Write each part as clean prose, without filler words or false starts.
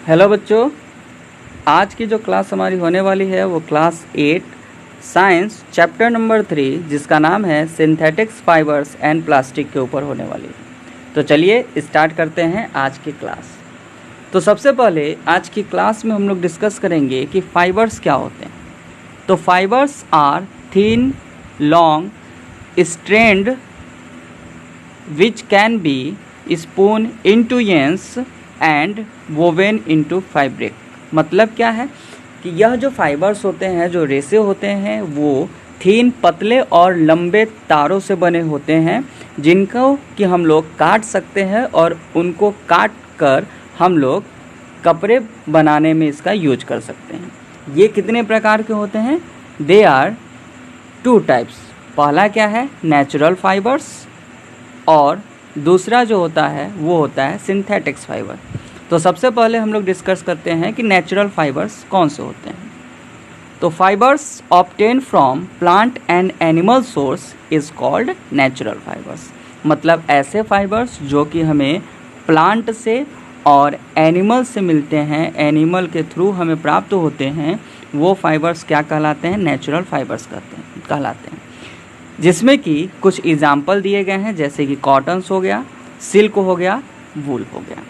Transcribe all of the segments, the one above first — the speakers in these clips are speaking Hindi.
हेलो बच्चों, आज की जो क्लास हमारी होने वाली है वो क्लास 8 साइंस चैप्टर नंबर 3 जिसका नाम है सिंथेटिक्स फाइबर्स एंड प्लास्टिक के ऊपर होने वाली है। तो चलिए स्टार्ट करते हैं आज की क्लास। तो सबसे पहले आज की क्लास में हम लोग डिस्कस करेंगे कि फाइबर्स क्या होते हैं। तो fibres are thin long strand which can be spun into ends and woven into fabric. मतलब क्या है कि यह जो फाइबर्स होते हैं, जो रेसे होते हैं, वो थीन पतले और लंबे तारों से बने होते हैं जिनको कि हम लोग काट सकते हैं और उनको काट कर हम लोग कपड़े बनाने में इसका यूज कर सकते हैं। ये कितने प्रकार के होते हैं? They are 2 types. पहला क्या है? नेचुरल फाइबर्स, और दूसरा जो होता है वो होता है सिंथेटिक्स फाइबर। तो सबसे पहले हम लोग डिस्कस करते हैं कि नेचुरल फाइबर्स कौन से होते हैं। तो fibres obtain from plant and animal source is called natural fibres. मतलब ऐसे फाइबर्स जो कि हमें प्लांट से और एनिमल से मिलते हैं, एनिमल के थ्रू हमें प्राप्त होते हैं, वो फाइबर्स क्या कहलाते हैं? नेचुरल फाइबर्स कहलाते हैं। जिसमें कि कुछ एग्जाम्पल दिए गए हैं, जैसे कि कॉटन्स हो गया, सिल्क हो गया, वूल हो गया।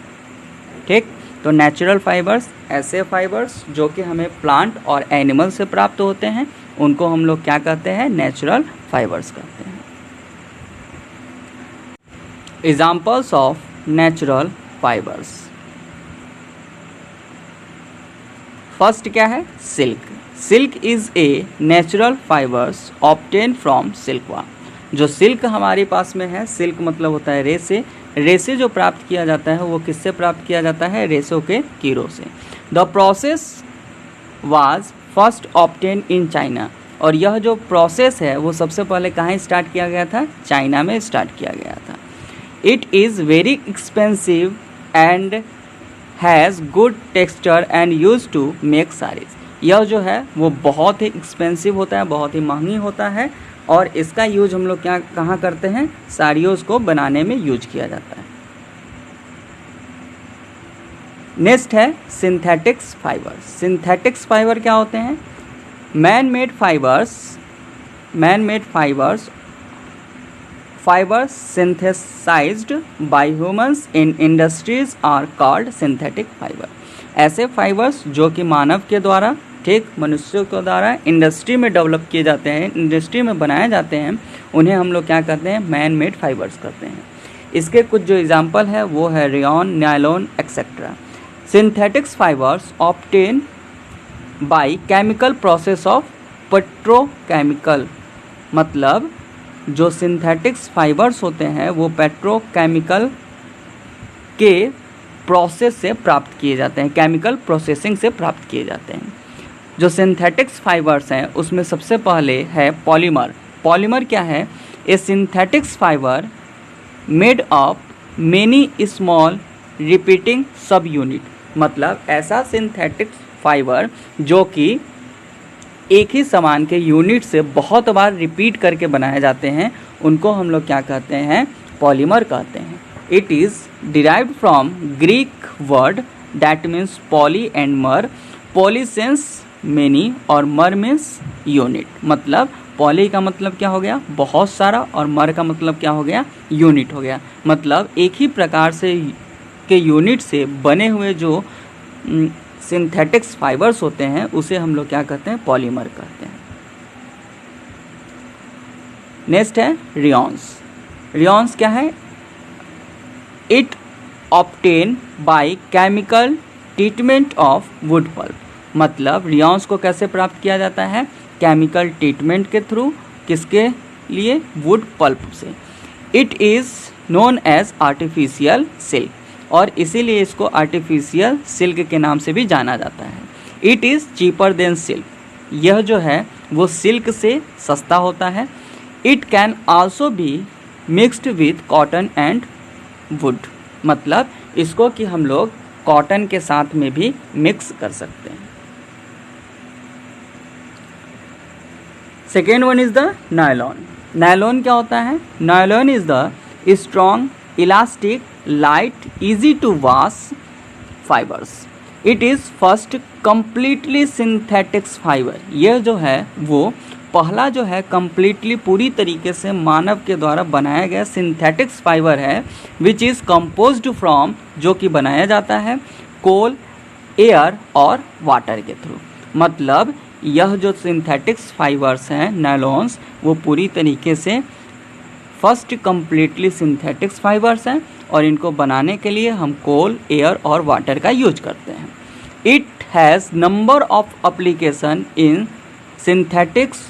ठीक, तो नेचुरल फाइबर्स ऐसे फाइबर्स जो कि हमें प्लांट और एनिमल से प्राप्त होते हैं, उनको हम लोग क्या कहते हैं? नेचुरल फाइबर्स कहते हैं। Examples of natural fibres. First क्या है? Silk. Silk is a natural fibres obtain from silkworm. जो सिल्क हमारे पास में है, सिल्क मतलब होता है रेसे। रेसे जो प्राप्त किया जाता है वो किससे प्राप्त किया जाता है? रेसों के कीड़ों से। The process was first obtain in China. और यह जो प्रोसेस है वो सबसे पहले कहाँ स्टार्ट किया गया था? चाइना में स्टार्ट किया गया था। It is very expensive and has good texture and use to make saris. यह जो है वो बहुत ही एक्सपेंसिव होता है, बहुत ही महंगी होता है, और इसका यूज हम लोग कहाँ करते हैं? साड़ियों को बनाने में यूज किया जाता है। नेक्स्ट है सिंथेटिक्स फाइबर्स। सिंथेटिक्स फाइबर क्या होते हैं? Man made fibres synthesised by humans in industries are called synthetic fibre. ऐसे फाइबर्स जो कि मानव के द्वारा, ठीक, मनुष्यों के द्वारा इंडस्ट्री में डेवलप किए जाते हैं, इंडस्ट्री में बनाए जाते हैं, उन्हें हम लोग क्या कहते हैं? मैन मेड फाइबर्स कहते हैं। इसके कुछ जो एग्जांपल है वो है rayon, nylon etcetera. Synthetics fibres obtain by chemical process of petrochemical. मतलब जो सिंथेटिक्स फाइबर्स होते हैं वो पेट्रोकेमिकल के प्रोसेस से प्राप्त किए जाते हैं, केमिकल प्रोसेसिंग से प्राप्त किए जाते हैं। जो सिंथेटिक्स फाइबर्स हैं उसमें सबसे पहले है पॉलीमर। पॉलीमर क्या है? A synthetics fibre made of many small repeating subunit. मतलब ऐसा सिंथेटिक्स फाइबर जो कि एक ही सामान के यूनिट से बहुत बार रिपीट करके बनाए जाते हैं, उनको हम लोग क्या कहते हैं? पॉलीमर कहते हैं। It is derived from Greek word that means poly and मर। पॉली सेंस मेनी और मर मीन्स यूनिट। मतलब पॉली का मतलब क्या हो गया? बहुत सारा, और मर का मतलब क्या हो गया? यूनिट हो गया। मतलब एक ही प्रकार से के यूनिट से बने हुए जो सिंथेटिक्स फाइबर्स होते हैं उसे हम लोग क्या कहते हैं? पॉलीमर कहते हैं। नेक्स्ट है रियॉन्स। रियॉन्स क्या है? It obtain by chemical treatment of wood pulp. मतलब रियॉन्स को कैसे प्राप्त किया जाता है? केमिकल ट्रीटमेंट के थ्रू। किसके लिए? वुड पल्प से। It is known as artificial silk, और इसीलिए इसको आर्टिफिशियल सिल्क के नाम से भी जाना जाता है। It is cheaper than silk. यह जो है वो सिल्क से सस्ता होता है। It can also be mixed with cotton and would. मतलब इसको कि हम लोग कॉटन के साथ में भी मिक्स कर सकते हैं। Second one is the nylon. Nylon क्या होता है? Nylon is the strong elastic light easy to wash fibers. It is first completely synthetics fibre. यह जो है वो पहला जो है कम्प्लीटली पूरी तरीके से मानव के द्वारा बनाया गया सिंथेटिक्स फाइबर है, विच इज़ कंपोज्ड फ्रॉम, जो कि बनाया जाता है कोल, एयर और वाटर के थ्रू। मतलब यह जो सिंथेटिक्स फाइबर्स हैं नायलॉन्स, वो पूरी तरीके से फर्स्ट कम्प्लीटली सिंथेटिक्स फाइबर्स हैं और इनको बनाने के लिए हम कोल, एयर और वाटर का यूज करते हैं। It has number of application in synthetics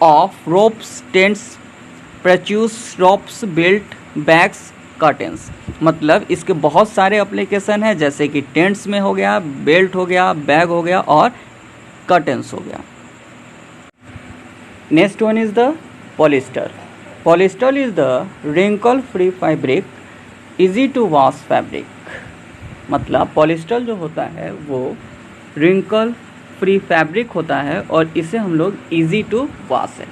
of ropes, tents, parachutes ropes, belt, bags, curtains. मतलब इसके बहुत सारे एप्लीकेशन हैं, जैसे कि टेंट्स में हो गया, बेल्ट हो गया, बैग हो गया और कर्टेंस हो गया। Next one is the polyester. Polyester is the wrinkle free fabric, easy to wash fabric. मतलब पॉलिस्टर जो होता है वो रिंकल फ्री फैब्रिक होता है और इसे हम लोग इजी टू वॉश है।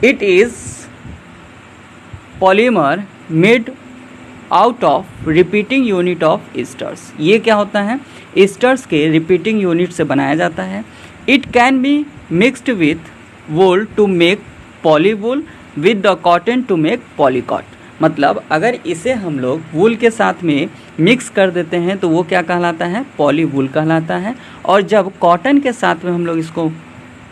It is polymer made out of repeating unit of esters. ये क्या होता है? ईस्टर्स के रिपीटिंग यूनिट से बनाया जाता है। It can be mixed with wool to make poly wool, with the cotton to make polycot. मतलब अगर इसे हम लोग वूल के साथ में मिक्स कर देते हैं तो वो क्या कहलाता है? पॉली वूल कहलाता है। और जब कॉटन के साथ में हम लोग इसको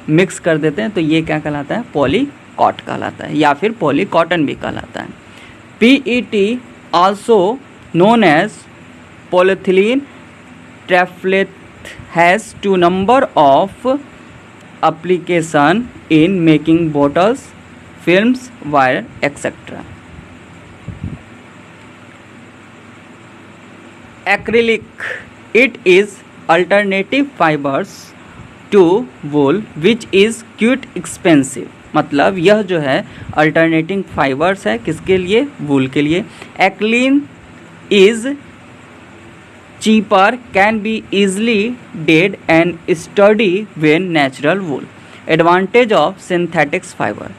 मिक्स कर देते हैं तो ये क्या कहलाता है? पॉलीकॉट कहलाता है या फिर पॉली कॉटन भी कहलाता है। PET also known as polyethylene triplet has two number of application in making bottles, films, wire, etc. Acrylic, it is alternative fibers to wool which is quite expensive। मतलब यह जो है अल्टरनेटिंग फाइबर्स है किसके लिए? वूल के लिए। Acrylic is cheaper, can be easily dyed and sturdy than natural wool. Advantage of synthetics fibre,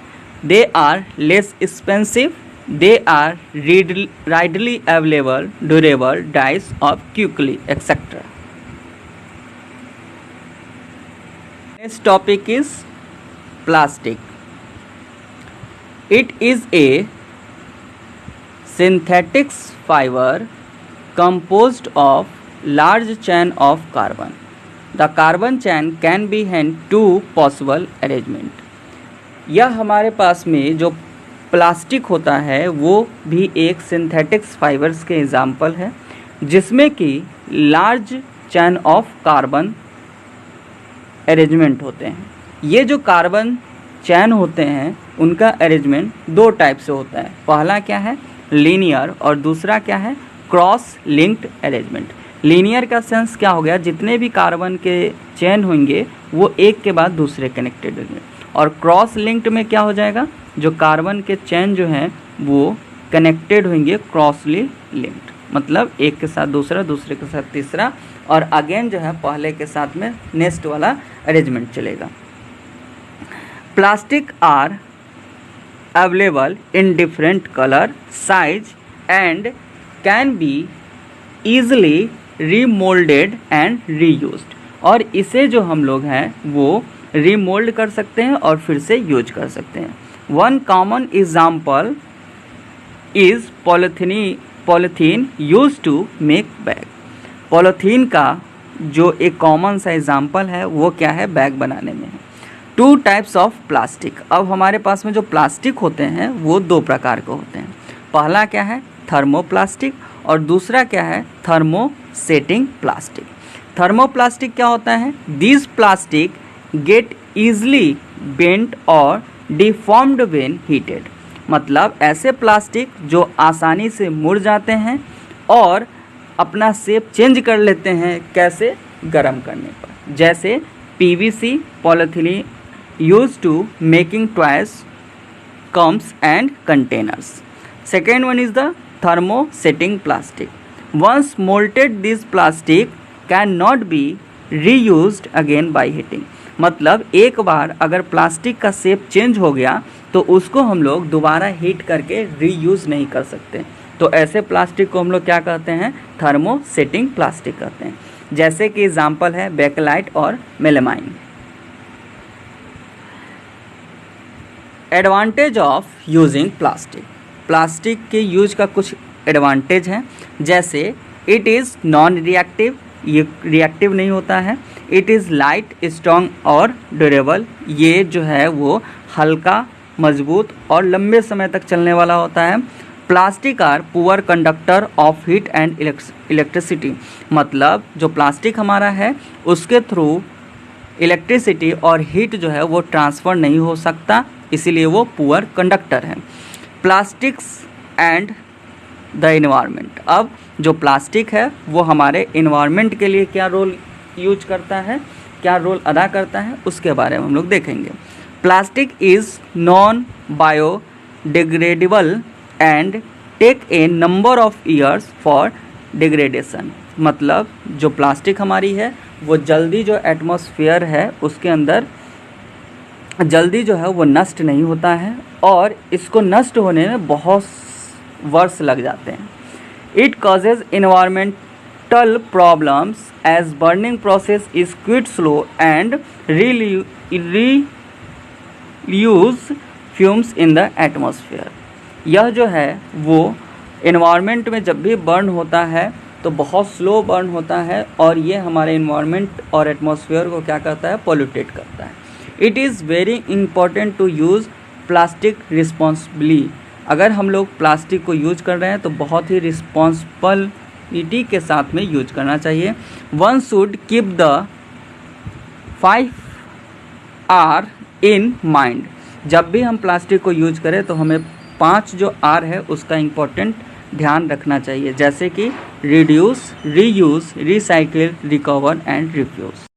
they are less expensive, they are readily available, durable, dries up quickly, etc. Next topic is plastic. It is a synthetic fiber composed of large chain of carbon. The carbon chain can be in two possible arrangement. यह हमारे पास में जो प्लास्टिक होता है वो भी एक सिंथेटिक्स फाइबर्स के एग्जाम्पल है, जिसमें कि large chain of carbon arrangement होते हैं। ये जो कार्बन चैन होते हैं उनका अरेंजमेंट दो टाइप से होता है। पहला क्या है? लीनियर, और दूसरा क्या है? Cross linked arrangement. लीनियर का सेंस क्या हो गया? जितने भी कार्बन के चैन होंगे वो एक के बाद दूसरे कनेक्टेड होंगे। और क्रॉस लिंक्ड में क्या हो जाएगा? जो कार्बन के चैन जो हैं वो कनेक्टेड होंगे क्रॉसली लिंक्ड, मतलब एक के साथ दूसरा, दूसरे के साथ तीसरा, और अगेन जो है पहले के साथ में नेक्स्ट वाला अरेंजमेंट चलेगा। Plastic are available in different colour, size and can be easily remoulded and reused. और इसे जो हम लोग हैं वो रीमोल्ड कर सकते हैं और फिर से यूज कर सकते हैं। One common example is polythene use to make bag. Polythene का जो एक कॉमन सा एग्जाम्पल है वो क्या है? बैग बनाने में है। Two types of plastic. अब हमारे पास में जो प्लास्टिक होते हैं वो दो प्रकार के होते हैं। पहला क्या है? थर्मोप्लास्टिक, और दूसरा क्या है? Thermosetting plastic. थर्मोप्लास्टिक क्या होता है? This plastic get easily bent और डिफॉर्म्ड व्हेन हीटेड। मतलब ऐसे प्लास्टिक जो आसानी से मुड़ जाते हैं और अपना शेप चेंज कर लेते हैं। कैसे? गर्म करने पर। जैसे PVC polyethylene use to making toys, combs and containers. Second one is the thermosetting plastic. Once molded, this plastic cannot be reused again by heating. मतलब एक बार अगर प्लास्टिक का शेप चेंज हो गया तो उसको हम लोग दोबारा हीट करके रीयूज़ नहीं कर सकते। तो ऐसे प्लास्टिक को हम लोग क्या कहते हैं, थर्मोसेटिंग प्लास्टिक कहते हैं। जैसे कि एग्जाम्पल है बेकेलाइट और melamine. Advantage of using plastic, plastic के यूज का कुछ एडवांटेज हैं, जैसे इट इज़ नॉन रिएक्टिव, ये रिएक्टिव नहीं होता है। इट इज़ लाइट, स्ट्रॉन्ग और ड्यूरेबल, ये जो है वो हल्का, मजबूत और लंबे समय तक चलने वाला होता है। Plastic are poor conductor of heat and electricity, मतलब जो प्लास्टिक हमारा है उसके थ्रू इलेक्ट्रिसिटी और हीट जो है वो ट्रांसफ़र नहीं हो सकता, इसीलिए वो पुअर कंडक्टर है। प्लास्टिक्स एंड द इन्वायरमेंट, अब जो प्लास्टिक है वो हमारे इन्वायरमेंट के लिए क्या रोल यूज करता है, क्या रोल अदा करता है, उसके बारे में हम लोग देखेंगे। Plastic is non biodegradable and take a number of years for degradation, मतलब जो प्लास्टिक हमारी है वो जल्दी जो एटमॉस्फेयर है उसके अंदर जल्दी जो है वो नष्ट नहीं होता है और इसको नष्ट होने में बहुत वर्ष लग जाते हैं। It causes environmental problems as burning process is quite slow and reuse fumes in the atmosphere. यह जो है वो इन्वायरमेंट में जब भी बर्न होता है तो बहुत स्लो बर्न होता है और ये हमारे इन्वायरमेंट और एटमॉस्फेयर को क्या करता है, पोल्यूटेट करता है। It is very important to use plastic responsibly, अगर हम लोग प्लास्टिक को यूज कर रहे हैं तो बहुत ही रिस्पॉन्सिबिलिटी के साथ में यूज करना चाहिए। One should keep the 5R in mind, जब भी हम प्लास्टिक को यूज करें तो हमें 5 जो R है उसका इम्पोर्टेंट ध्यान रखना चाहिए, जैसे कि reduce, reuse, recycle, recover and refuse.